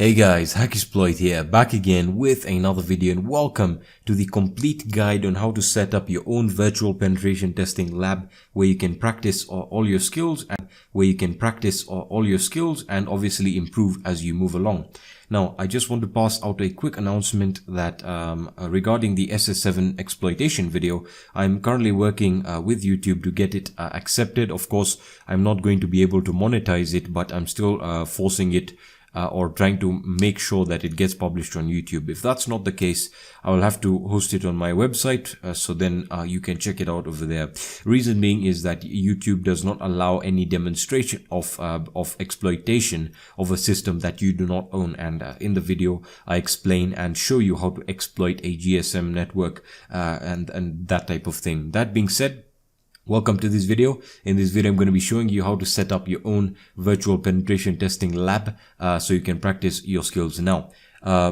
Hey guys, HackerSploit here, back again with another video, and welcome to the complete guide on how to set up your own virtual penetration testing lab where you can practice all your skills and obviously improve as you move along. Now, I just want to pass out a quick announcement that regarding the SS7 exploitation video, I'm currently working with YouTube to get it accepted. Of course, I'm not going to be able to monetize it, but I'm still forcing it or trying to make sure that it gets published on YouTube. If that's not the case, I will have to host it on my website, so then you can check it out over there. Reason being is that YouTube does not allow any demonstration of exploitation of a system that you do not own, and in the video I explain and show you how to exploit a GSM network and that type of thing. That being said, welcome to this video. In this video, I'm going to be showing you how to set up your own virtual penetration testing lab so you can practice your skills. Now,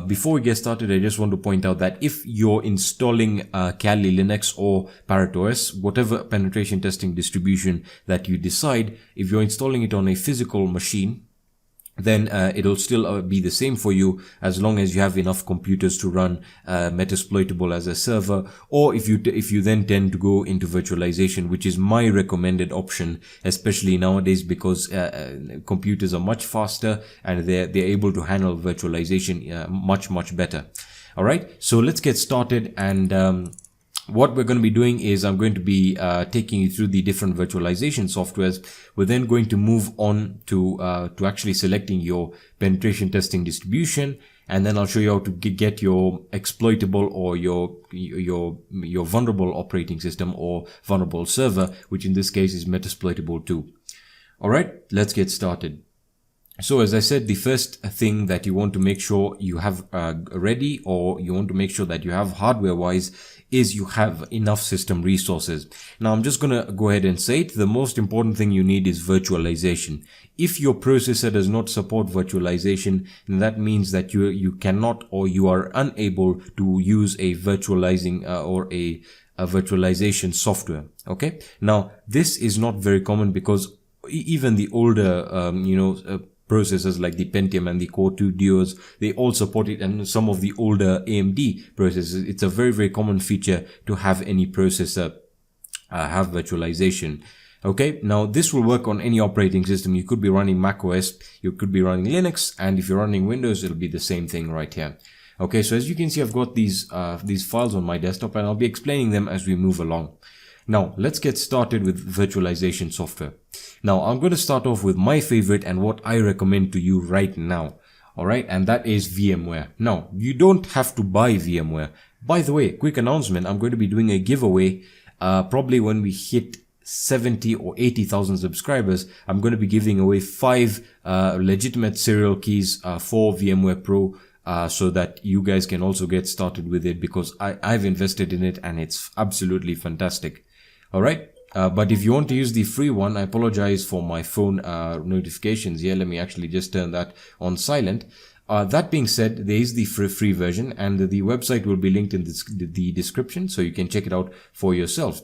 before we get started, I just want to point out that if you're installing Kali Linux or Parrot OS, whatever penetration testing distribution that you decide, if you're installing it on a physical machine, then it'll still be the same for you as long as you have enough computers to run Metasploitable as a server, or if you then tend to go into virtualization, which is my recommended option, especially nowadays because computers are much faster and they're able to handle virtualization much better. All right, so let's get started, and what we're going to be doing is I'm going to be taking you through the different virtualization softwares. We're then going to move on to actually selecting your penetration testing distribution, and then I'll show you how to get your exploitable or your vulnerable operating system or vulnerable server, which in this case is Metasploitable 2. All right, let's get started. So as I said, the first thing that you want to make sure you have ready, or you want to make sure that you have hardware wise, is you have enough system resources. Now I'm just going to go ahead and say it. The most important thing you need is virtualization. If your processor does not support virtualization, then that means that you cannot, or you are unable to use a virtualizing or a virtualization software. Okay. Now this is not very common because even the older, processors like the Pentium and the Core 2 Duos, they all support it, and some of the older AMD processors, it's a very common feature to have any processor have virtualization. Okay, now this will work on any operating system. You could be running Mac OS, you could be running Linux, and if you're running Windows, it'll be the same thing right here. Okay, so as you can see, I've got these files on my desktop, and I'll be explaining them as we move along. Now, let's get started with virtualization software. Now, I'm going to start off with my favorite and what I recommend to you right now. All right. And that is VMware. Now, you don't have to buy VMware. By the way, quick announcement. I'm going to be doing a giveaway, probably when we hit 70 or 80,000 subscribers. I'm going to be giving away 5 legitimate serial keys for VMware Pro. So that you guys can also get started with it, because I've invested in it and it's absolutely fantastic. All right. But if you want to use the free one, I apologize for my phone notifications here. Let me actually just turn that on silent. That being said, there is the free version, and the website will be linked in the description, so you can check it out for yourself.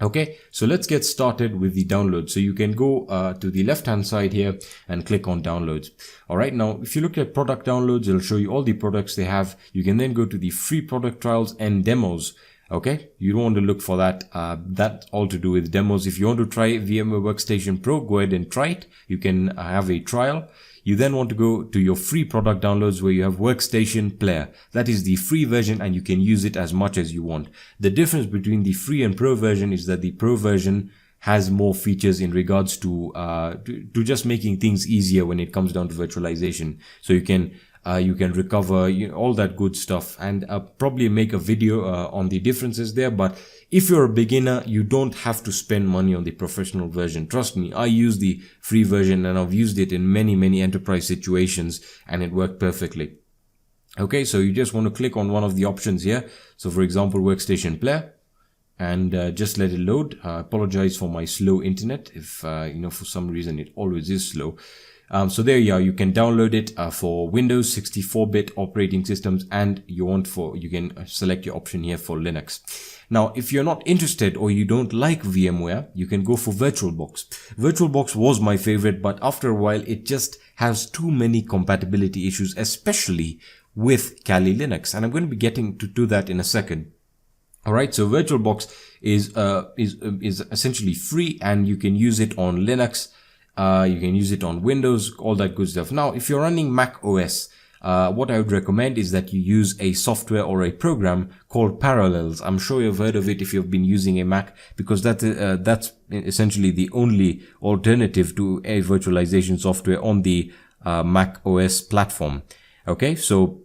Okay, so let's get started with the download. So you can go to the left hand side here and click on downloads. All right, now if you look at product downloads, it'll show you all the products they have. You can then go to the free product trials and demos. Okay, you don't want to look for that. That's all to do with demos. If you want to try VMware Workstation Pro, go ahead and try it. You can have a trial. You then want to go to your free product downloads where you have Workstation Player. That is the free version, and you can use it as much as you want. The difference between the free and pro version is that the pro version has more features in regards to just making things easier when it comes down to virtualization. So you can recover all that good stuff, and probably make a video on the differences there. But if you're a beginner, you don't have to spend money on the professional version. Trust me, I use the free version and I've used it in many enterprise situations, and it worked perfectly. Okay, so you just want to click on one of the options here. So for example, Workstation Player, and just let it load. I apologize for my slow internet. If for some reason it always is slow. So there you are. You can download it for Windows 64-bit operating systems, and you can select your option here for Linux. Now, if you're not interested or you don't like VMware, you can go for VirtualBox. VirtualBox was my favorite, but after a while, it just has too many compatibility issues, especially with Kali Linux. And I'm going to be getting to that in a second. All right, so VirtualBox is essentially free, and you can use it on Linux. You can use it on Windows, all that good stuff. Now, if you're running Mac OS, what I would recommend is that you use a software or a program called Parallels. I'm sure you've heard of it if you've been using a Mac, because that's essentially the only alternative to a virtualization software on the Mac OS platform. Okay, so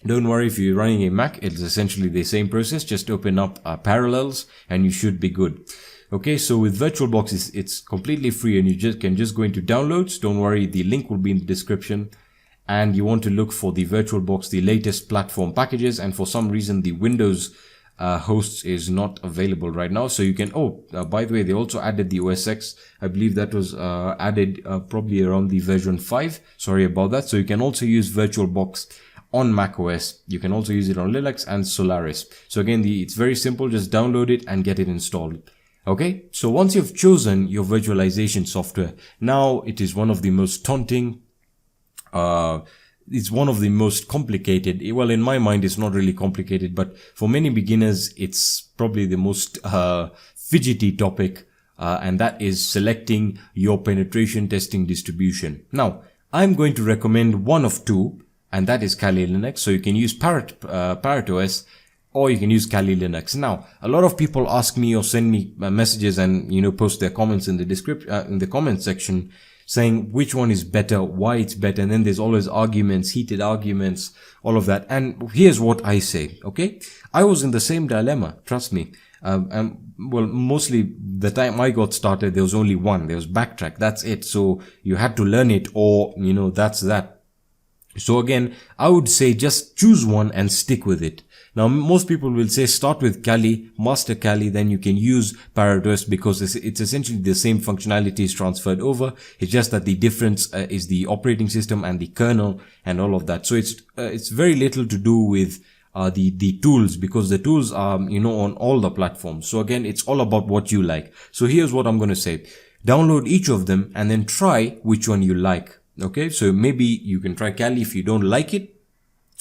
don't worry if you're running a Mac, it's essentially the same process. Just open up Parallels and you should be good. Okay, so with VirtualBox, it's completely free, and you can just go into downloads. Don't worry, the link will be in the description. And you want to look for the VirtualBox, the latest platform packages. And for some reason, the Windows hosts is not available right now. So you can, by the way, they also added the OS X. I believe that was added probably around the version 5. Sorry about that. So you can also use VirtualBox on macOS. You can also use it on Linux and Solaris. So again, it's very simple. Just download it and get it installed. Okay, so once you've chosen your virtualization software, now it is one of the most daunting, it's one of the most complicated. Well, in my mind, it's not really complicated, but for many beginners, it's probably the most fidgety topic, and that is selecting your penetration testing distribution. Now, I'm going to recommend one of two, and that is Kali Linux. So you can use Parrot OS, or you can use Kali Linux. Now, a lot of people ask me or send me messages and, post their comments in the description, in the comment section, saying which one is better, why it's better. And then there's always arguments, heated arguments, all of that. And here's what I say. Okay. I was in the same dilemma. Trust me. Well, mostly the time I got started, there was only one. There was Backtrack. That's it. So you had to learn it, or, that's that. So again, I would say just choose one and stick with it. Now, most people will say start with Kali, master Kali, then you can use Parrot OS, because it's essentially the same functionalities transferred over. It's just that the difference is the operating system and the kernel and all of that. So it's very little to do with the tools, because the tools are, on all the platforms. So again, it's all about what you like. So here's what I'm going to say. Download each of them and then try which one you like. Okay, so maybe you can try Kali. If you don't like it,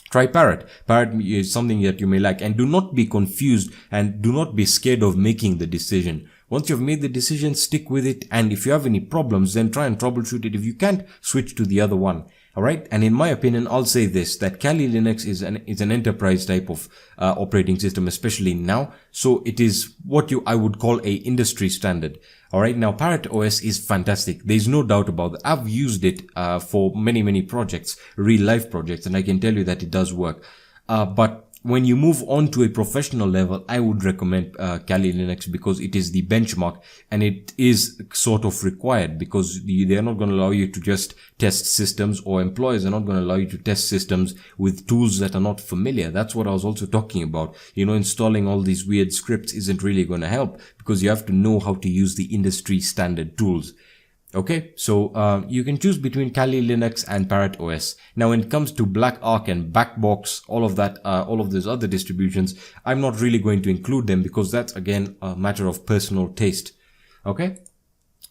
try Parrot. Parrot is something that you may like. And do not be confused, and do not be scared of making the decision. Once you've made the decision, stick with it. And if you have any problems, then try and troubleshoot it. If you can't, switch to the other one. All right. And in my opinion, I'll say this, that Kali Linux is an enterprise type of operating system, especially now. So it is what I would call a industry standard. All right. Now, Parrot OS is fantastic. There's no doubt about that. I've used it for many projects, real life projects, and I can tell you that it does work. But when you move on to a professional level, I would recommend Kali Linux, because it is the benchmark, and it is sort of required, because they're not going to allow you to just test systems, or employers are not going to allow you to test systems with tools that are not familiar. That's what I was also talking about. Installing all these weird scripts isn't really going to help, because you have to know how to use the industry standard tools. Okay, so you can choose between Kali Linux and Parrot OS. Now, when it comes to Black Arc and Backbox, all of that, all of those other distributions, I'm not really going to include them, because that's again a matter of personal taste. Okay,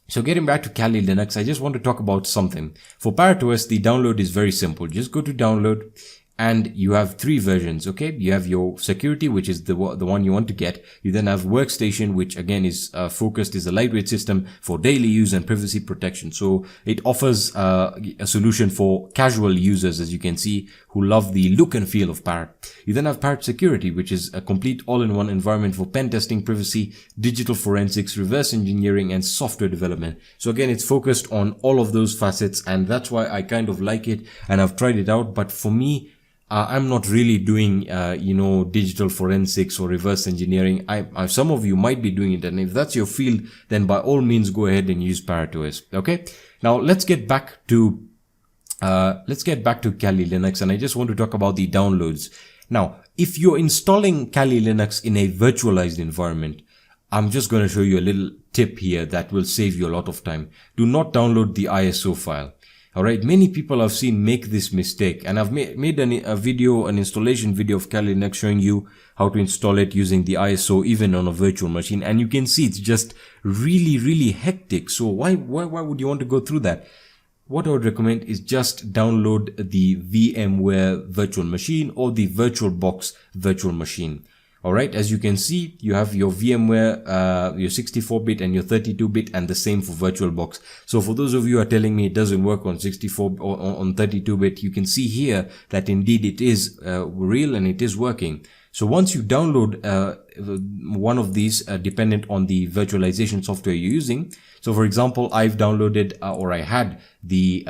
so getting back to Kali Linux, I just want to talk about something. For Parrot OS, the download is very simple. Just go to download, and you have 3 versions. Okay, you have your security, which is the one you want to get. You then have workstation, which again is focused, is a lightweight system for daily use and privacy protection. So it offers a solution for casual users, as you can see, who love the look and feel of Parrot. You then have Parrot security, which is a complete all-in-one environment for pen testing, privacy, digital forensics, reverse engineering, and software development. So again, it's focused on all of those facets, and that's why I kind of like it, and I've tried it out. But for me, I'm not really doing, digital forensics or reverse engineering. Some of you might be doing it, and if that's your field, then by all means go ahead and use Parrot OS. Okay. Now let's get back to Kali Linux, and I just want to talk about the downloads. Now, if you're installing Kali Linux in a virtualized environment, I'm just going to show you a little tip here that will save you a lot of time. Do not download the ISO file. Alright, many people I've seen make this mistake, and I've made an installation video of Kali Linux showing you how to install it using the ISO even on a virtual machine, and you can see it's just really hectic. So why would you want to go through that? What I would recommend is just download the VMware virtual machine or the VirtualBox virtual machine. Alright, as you can see, you have your VMware, your 64-bit and your 32-bit, and the same for VirtualBox. So for those of you who are telling me it doesn't work on 64 or on 32-bit, you can see here that indeed it is real and it is working. So once you download one of these, dependent on the virtualization software you're using. So for example, I've downloaded or I had the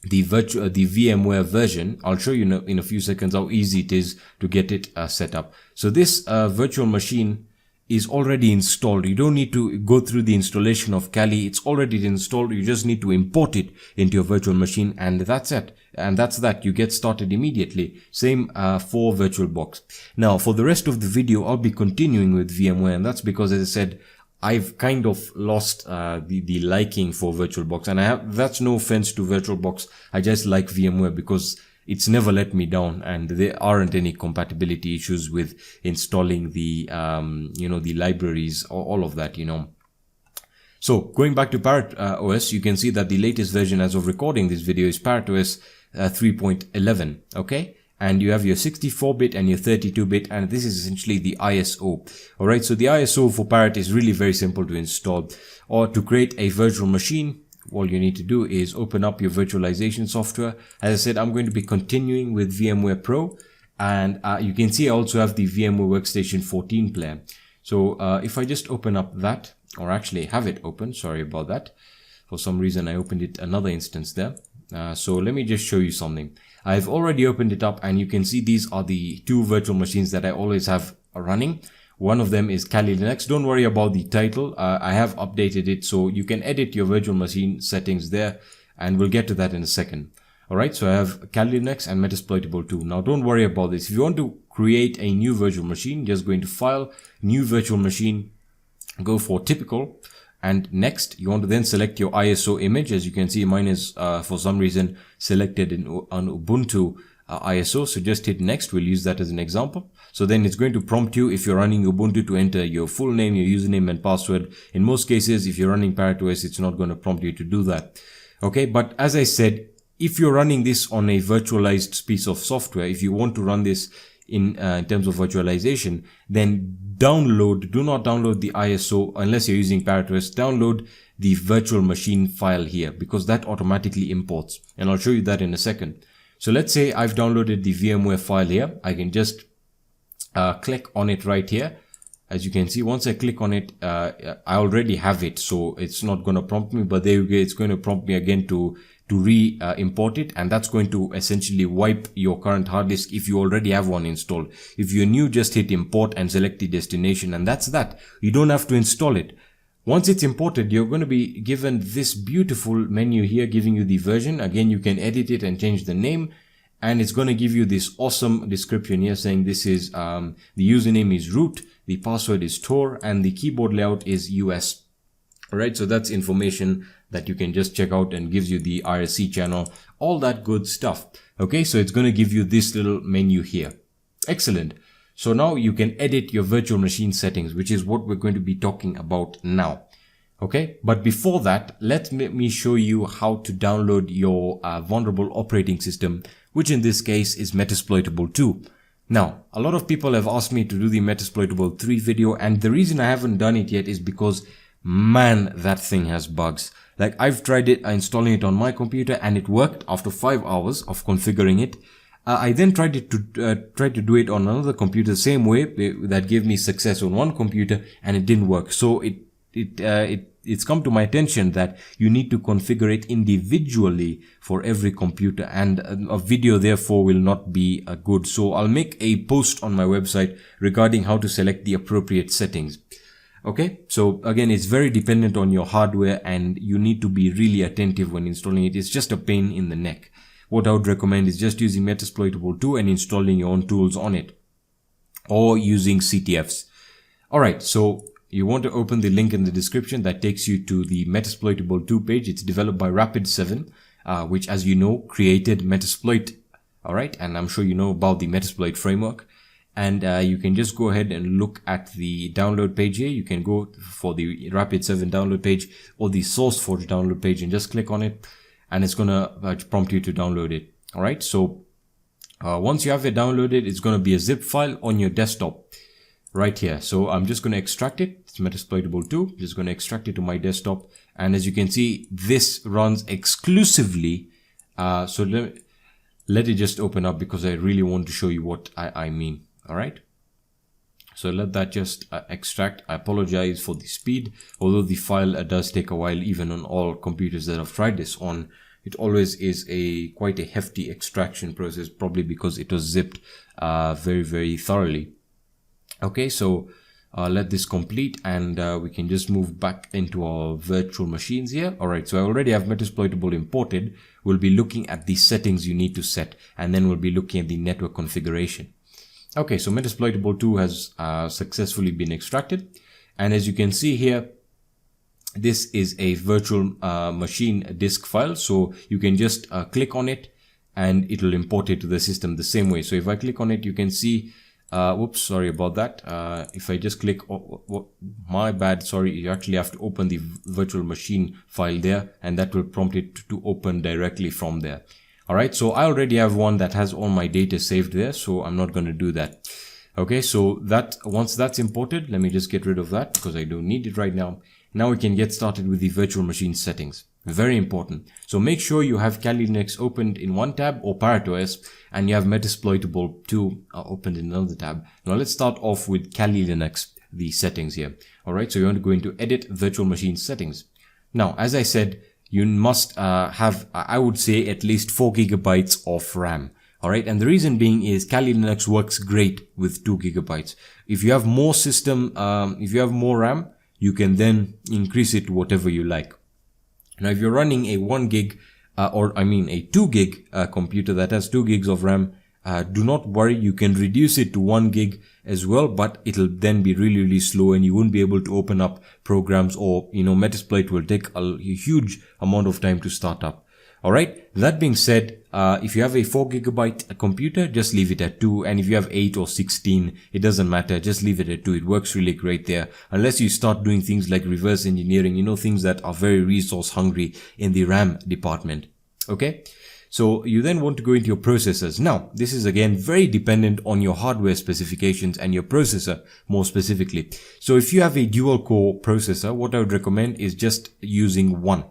VMware version. I'll show you in a few seconds how easy it is to get it set up. So this virtual machine is already installed. You don't need to go through the installation of Kali. It's already installed. You just need to import it into your virtual machine, and that's it. And that's that. You get started immediately. Same for VirtualBox. Now, for the rest of the video, I'll be continuing with VMware, and that's because, as I said, I've kind of lost the liking for VirtualBox, and that's no offense to VirtualBox. I just like VMware because it's never let me down, and there aren't any compatibility issues with installing the the libraries or all of that, So going back to Parrot OS, you can see that the latest version as of recording this video is Parrot OS 3.11. Okay. And you have your 64-bit and your 32-bit, and this is essentially the ISO. Alright, so the ISO for Parrot is really very simple to install. Or to create a virtual machine, all you need to do is open up your virtualization software. As I said, I'm going to be continuing with VMware Pro, and you can see I also have the VMware Workstation 14 player. So if I just open up that, or actually have it open, sorry about that. For some reason I opened it another instance there. So let me just show you something. I've already opened it up, and you can see these are the two virtual machines that I always have running. One of them is Kali Linux. Don't worry about the title. I have updated it, so you can edit your virtual machine settings there, and we'll get to that in a second. Alright, so I have Kali Linux and Metasploitable 2. Now don't worry about this. If you want to create a new virtual machine, just go into File, New Virtual Machine, go for Typical. And next, you want to then select your ISO image. As you can see, mine is for some reason selected on Ubuntu ISO. So just hit next. We'll use that as an example. So then it's going to prompt you, if you're running Ubuntu, to enter your full name, your username and password. In most cases, if you're running Parrot OS, it's not going to prompt you to do that. Okay, but as I said, if you're running this on a virtualized piece of software, if you want to run this in terms of virtualization, then do not download the ISO unless you're using Parrot OS. Download the virtual machine file here, because that automatically imports, and I'll show you that in a second. So let's say I've downloaded the VMware file here. I can just click on it right here. As you can see, once I click on it, I already have it, so it's not going to prompt me, but there you go, it's going to prompt me again to re-import it, and that's going to essentially wipe your current hard disk if you already have one installed. If you're new, just hit import and select the destination, and that's that. You don't have to install it. Once it's imported, you're going to be given this beautiful menu here giving you the version. Again, you can edit it and change the name, and it's going to give you this awesome description here saying this is the username is root, the password is Tor, and the keyboard layout is US. Alright, so that's information that you can just check out and gives you the IRC channel, all that good stuff. Okay, so it's going to give you this little menu here. Excellent. So now you can edit your virtual machine settings, which is what we're going to be talking about now. Okay, but before that, let me show you how to download your vulnerable operating system, which in this case is Metasploitable 2. Now, a lot of people have asked me to do the Metasploitable 3 video, and the reason I haven't done it yet is because, man, that thing has bugs. Like, I've tried it, installing it on my computer, and it worked after 5 hours of configuring it. I then tried to do it on another computer, same way, that gave me success on one computer, and it didn't work. So it's come to my attention that you need to configure it individually for every computer, and a video therefore will not be good. So I'll make a post on my website regarding how to select the appropriate settings. Okay, so again, it's very dependent on your hardware, and you need to be really attentive when installing it. It's just a pain in the neck. What I would recommend is just using Metasploitable 2 and installing your own tools on it, or using CTFs. Alright, so you want to open the link in the description that takes you to the Metasploitable 2 page. It's developed by Rapid7. which, as you know, created Metasploit. All right. And I'm sure you know about the Metasploit framework. And you can just go ahead and look at the download page here. You can go for the Rapid7 download page or the SourceForge download page and just click on it. And it's going to prompt you to download it. All right. So once you have it downloaded, it's going to be a zip file on your desktop right here. So I'm just going to extract it. It's Metasploitable 2. Just going to extract it to my desktop. And as you can see, this runs exclusively. So let it just open up because I really want to show you what I mean. All right. So let that just extract. I apologize for the speed, although the file does take a while, even on all computers that I've tried this on. It always is quite a hefty extraction process, probably because it was zipped very, very thoroughly. Okay, so let this complete, and we can just move back into our virtual machines here. All right, so I already have Metasploitable imported. We'll be looking at the settings you need to set, and then we'll be looking at the network configuration. Okay, so Metasploitable 2 has successfully been extracted. And as you can see here, this is a virtual machine disk file. So you can just click on it and it will import it to the system the same way. So if I click on it, you can see, whoops, sorry about that. If I just click, my bad, sorry, you actually have to open the virtual machine file there, and that will prompt it to open directly from there. All right, so I already have one that has all my data saved there, so I'm not going to do that. Okay, so once that's imported, let me just get rid of that because I don't need it right now. Now we can get started with the virtual machine settings. Very important. So make sure you have Kali Linux opened in one tab or ParrotOS, and you have Metasploitable 2 opened in another tab. Now let's start off with Kali Linux, the settings here. All right, so you want to go into Edit Virtual Machine Settings. Now, as I said, you must have, I would say, at least 4 gigabytes of RAM. All right. And the reason being is Kali Linux works great with 2 gigabytes. If you have more if you have more RAM, you can then increase it to whatever you like. Now, if you're running a 1 gig, a 2 gig computer that has 2 gigs of RAM, do not worry. You can reduce it to 1 gig as well, but it'll then be really, really slow and you won't be able to open up programs, or, Metasploit will take a huge amount of time to start up. All right. That being said, if you have a 4 gigabyte computer, just leave it at 2. And if you have 8 or 16, it doesn't matter. Just leave it at 2. It works really great there. Unless you start doing things like reverse engineering, things that are very resource hungry in the RAM department. Okay. So you then want to go into your processors. Now, this is again very dependent on your hardware specifications and your processor more specifically. So if you have a dual core processor, what I would recommend is just using one.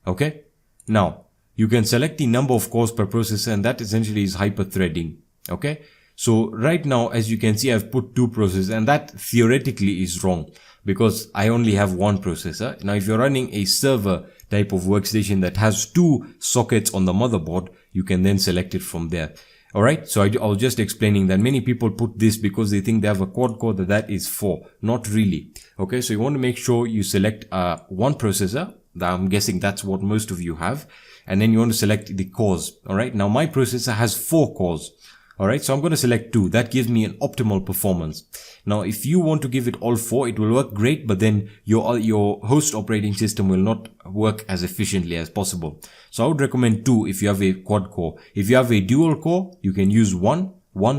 Okay. Now, you can select the number of cores per processor, and that essentially is hyper-threading. Okay. So right now, as you can see, I've put 2 processors, and that theoretically is wrong because I only have 1 processor. Now, if you're running a server type of workstation that has 2 sockets on the motherboard, you can then select it from there. All right. So I was just explaining that many people put this because they think they have a quad core that is 4. Not really. Okay. So you want to make sure you select 1 processor. I'm guessing that's what most of you have. And then you want to select the cores. All right. Now my processor has 4 cores. All right. So I'm going to select 2. That gives me an optimal performance. Now, if you want to give it all 4, it will work great, but then your host operating system will not work as efficiently as possible. So I would recommend 2 if you have a quad core. If you have a dual core, you can use one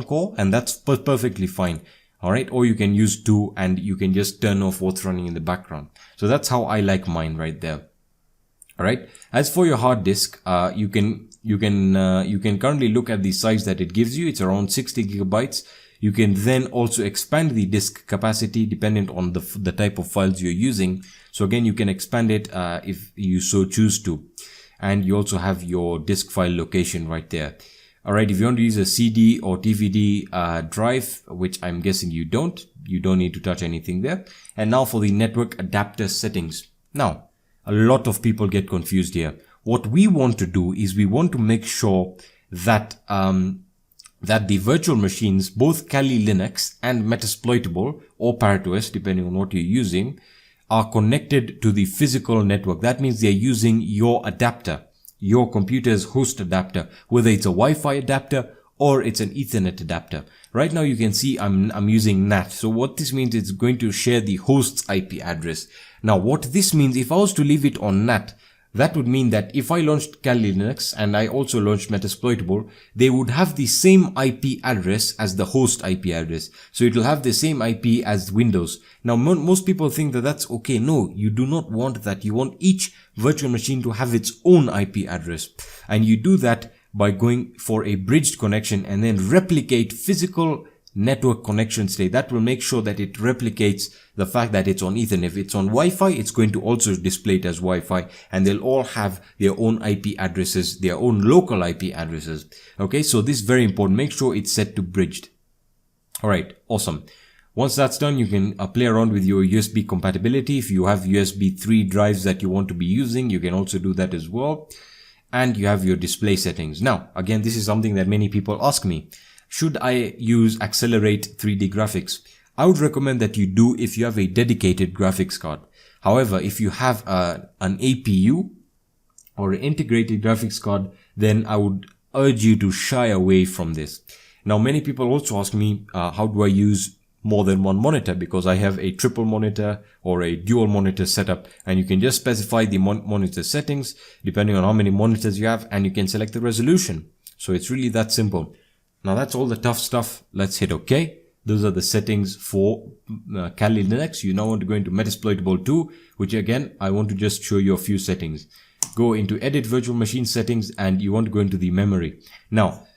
core, and that's perfectly fine. All right. Or you can use 2 and you can just turn off what's running in the background. So that's how I like mine right there. All right. As for your hard disk, you can currently look at the size that it gives you. It's around 60 gigabytes. You can then also expand the disk capacity dependent on the type of files you're using. So again, you can expand it if you so choose to. And you also have your disk file location right there. All right. If you want to use a CD or DVD drive, which I'm guessing you don't need to touch anything there. And now for the network adapter settings. Now, a lot of people get confused here. What we want to do is we want to make sure that that the virtual machines, both Kali Linux and Metasploitable or ParrotOS, depending on what you're using, are connected to the physical network. That means they're using your adapter, your computer's host adapter, whether it's a Wi-Fi adapter or it's an Ethernet adapter. Right now you can see I'm using NAT. So what this means, it's going to share the host's IP address. Now what this means, if I was to leave it on NAT, That would mean that if I launched Kali Linux and I also launched Metasploitable, they would have the same IP address as the host IP address. So it will have the same IP as Windows. Now, most people think that that's okay. No, you do not want that. You want each virtual machine to have its own IP address. And you do that by going for a bridged connection and then replicate physical network connection state. That will make sure that it replicates the fact that it's on Ethernet. If it's on Wi-Fi, it's going to also display it as Wi-Fi, and they'll all have their own IP addresses, their own local IP addresses. Okay, so this is very important. Make sure it's set to bridged. All right, awesome. Once that's done, you can play around with your USB compatibility. If you have USB 3 drives that you want to be using, you can also do that as well. And you have your display settings. Now, again, this is something that many people ask me. Should I use Accelerate 3D graphics? I would recommend that you do if you have a dedicated graphics card. However, if you have an APU or an integrated graphics card, then I would urge you to shy away from this. Now, many people also ask me, how do I use more than one monitor? Because I have a triple monitor or a dual monitor setup, and you can just specify the monitor settings depending on how many monitors you have, and you can select the resolution. So it's really that simple. Now that's all the tough stuff. Let's hit OK. Those are the settings for Kali Linux. You now want to go into Metasploitable 2, which again, I want to just show you a few settings. Go into Edit Virtual Machine Settings, and you want to go into the memory. Now,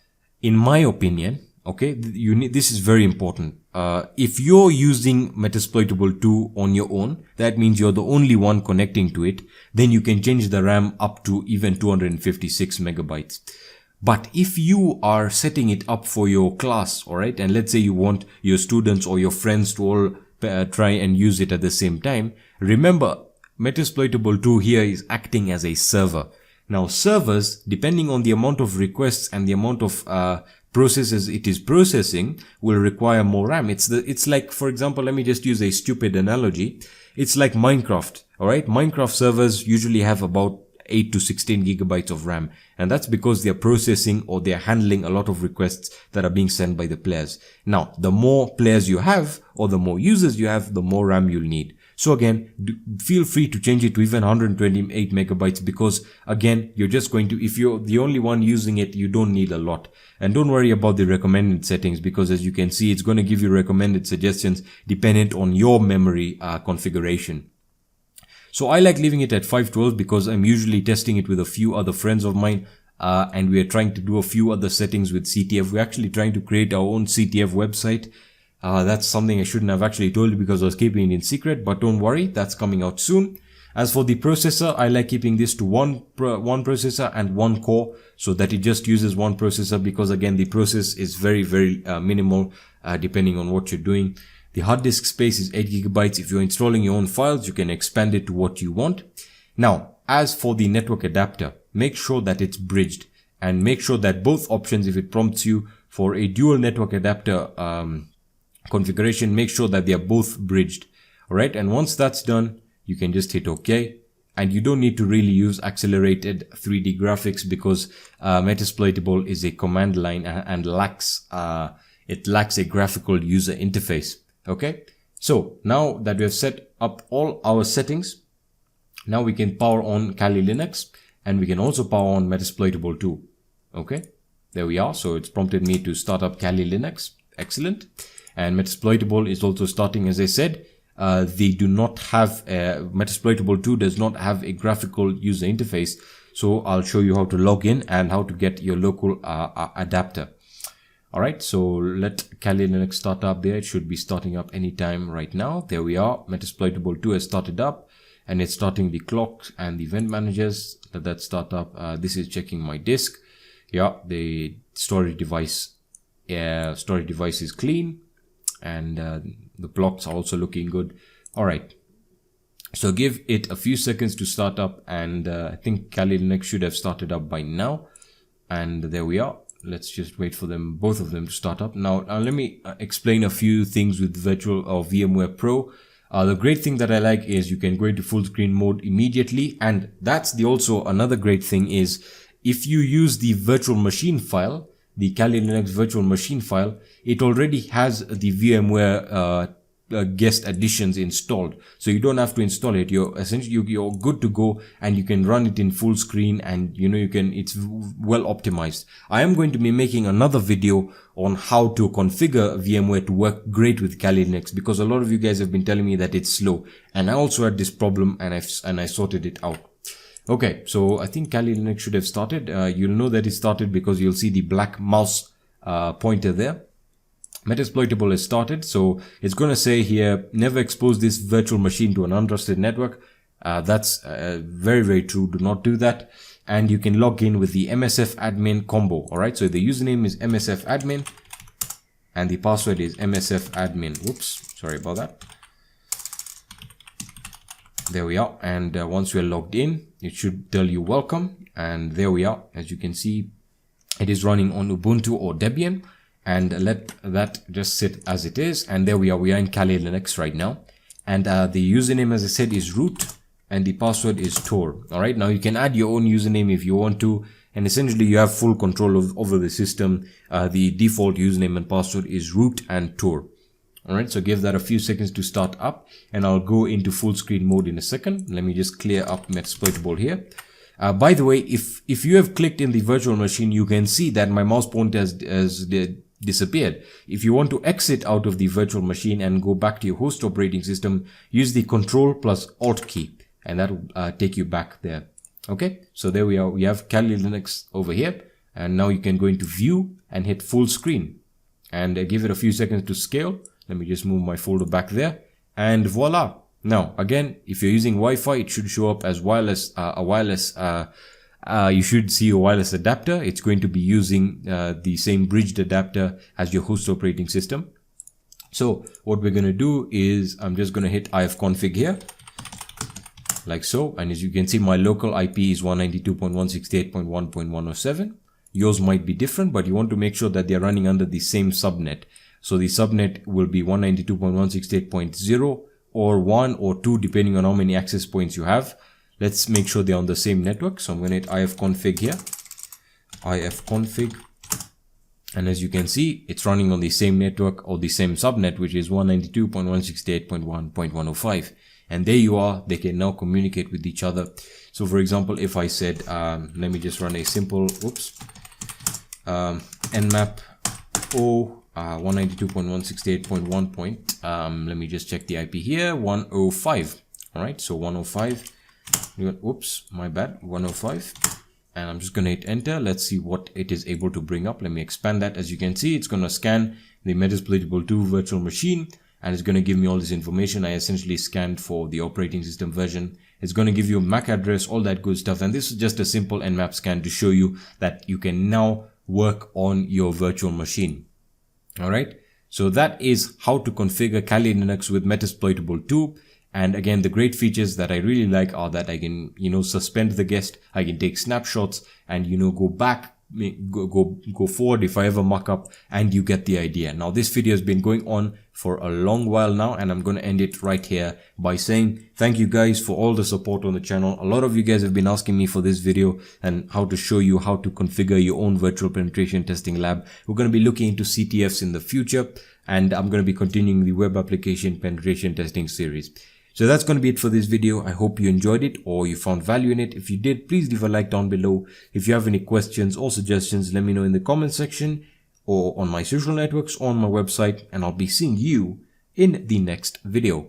in my opinion, okay, this is very important. If you're using Metasploitable 2 on your own, that means you're the only one connecting to it, then you can change the RAM up to even 256 megabytes. But if you are setting it up for your class, alright, and let's say you want your students or your friends to all try and use it at the same time, remember, Metasploitable 2 here is acting as a server. Now, servers, depending on the amount of requests and the amount of processes it is processing, will require more RAM. It's like, for example, let me just use a stupid analogy. It's like Minecraft, alright? Minecraft servers usually have about 8 to 16 gigabytes of RAM, and that's because they're processing or they're handling a lot of requests that are being sent by the players. Now, the more players you have or the more users you have, the more RAM you'll need. So again, feel free to change it to even 128 megabytes, because again, you're just going to, if you're the only one using it, you don't need a lot. And don't worry about the recommended settings, because as you can see, it's going to give you recommended suggestions dependent on your memory configuration. So I like leaving it at 512 because I'm usually testing it with a few other friends of mine, and we are trying to do a few other settings with CTF. We're actually trying to create our own CTF website. That's something I shouldn't have actually told you because I was keeping it in secret, but don't worry, that's coming out soon. As for the processor, I like keeping this to one processor and one core, so that it just uses one processor, because again, the process is very, very minimal depending on what you're doing. The hard disk space is 8 gigabytes. If you're installing your own files, you can expand it to what you want. Now, as for the network adapter, make sure that it's bridged, and make sure that both options, if it prompts you for a dual network adapter configuration, make sure that they are both bridged. Alright, and once that's done, you can just hit OK. And you don't need to really use accelerated 3D graphics, because Metasploitable is a command line and it lacks a graphical user interface. Okay, so now that we have set up all our settings, now we can power on Kali Linux, and we can also power on Metasploitable 2. Okay, there we are. So it's prompted me to start up Kali Linux. Excellent. And Metasploitable is also starting, as I said. They do not have, Metasploitable 2 does not have a graphical user interface. So I'll show you how to log in and how to get your local adapter. Alright, so let Kali Linux start up there. It should be starting up anytime right now. There we are. Metasploitable 2 has started up, and it's starting the clock and the event managers. Let that start up. This is checking my disk. Yeah, the storage device is clean, and the blocks are also looking good. Alright, so give it a few seconds to start up, and I think Kali Linux should have started up by now. And there we are. Let's just wait for both of them to start up. Now let me explain a few things with Virtual or VMware Pro. The great thing that I like is you can go into full screen mode immediately, and that's also another great thing is if you use the virtual machine file, the Kali Linux virtual machine file, it already has the VMware guest additions installed, so you don't have to install it. You're good to go, and you can run it in full screen, and it's well optimized. I am going to be making another video on how to configure VMware to work great with Kali Linux, because a lot of you guys have been telling me that it's slow, and I also had this problem, and I sorted it out. Okay, so I think Kali Linux should have started. You'll know that it started because you'll see the black mouse pointer there. Metasploitable has started, so it's going to say here, never expose this virtual machine to an untrusted network. That's very, very true. Do not do that. And you can log in with the MSF admin combo. All right, so the username is MSF admin and the password is MSF admin. Whoops, sorry about that. There we are. And once we're logged in, it should tell you welcome. And there we are. As you can see, it is running on Ubuntu or Debian. And let that just sit as it is. And there we are. We are in Kali Linux right now. And the username, as I said, is root. And the password is Tor. All right. Now you can add your own username if you want to. And essentially you have full control over the system. The default username and password is root and Tor. All right. So give that a few seconds to start up. And I'll go into full screen mode in a second. Let me just clear up Metasploitable here. By the way, if you have clicked in the virtual machine, you can see that my mouse pointer has disappeared. If you want to exit out of the virtual machine and go back to your host operating system, use the Control plus Alt key, and that will take you back there. Okay, so there we are. We have Kali Linux over here, and now you can go into View and hit Full Screen, and give it a few seconds to scale. Let me just move my folder back there, and voila. Now again, if you're using Wi-Fi, it should show up as wireless. You should see a wireless adapter. It's going to be using the same bridged adapter as your host operating system. So what we're going to do is I'm just going to hit ifconfig here, like so. And as you can see, my local IP is 192.168.1.107. Yours might be different, but you want to make sure that they're running under the same subnet. So the subnet will be 192.168.0 or 1 or 2, depending on how many access points you have. Let's make sure they're on the same network. So I'm going to hit ifconfig here, ifconfig. And as you can see, it's running on the same network or the same subnet, which is 192.168.1.105. And there you are. They can now communicate with each other. So for example, if I said, let me just run a simple, nmap o 192.168.1. Let me just check the IP here, 105. All right, so 105. My bad, 105. And I'm just going to hit enter. Let's see what it is able to bring up. Let me expand that. As you can see, it's going to scan the Metasploitable 2 virtual machine, and it's going to give me all this information. I essentially scanned for the operating system version. It's going to give you a MAC address, all that good stuff. And this is just a simple nmap scan to show you that you can now work on your virtual machine. All right. So that is how to configure Kali Linux with Metasploitable 2. And again, the great features that I really like are that I can, suspend the guest. I can take snapshots and, go back, go forward if I ever muck up, and you get the idea. Now, this video has been going on for a long while now, and I'm going to end it right here by saying thank you guys for all the support on the channel. A lot of you guys have been asking me for this video and how to show you how to configure your own virtual penetration testing lab. We're going to be looking into CTFs in the future, and I'm going to be continuing the web application penetration testing series. So that's going to be it for this video. I hope you enjoyed it or you found value in it. If you did, please leave a like down below. If you have any questions or suggestions, let me know in the comment section or on my social networks or on my website, and I'll be seeing you in the next video.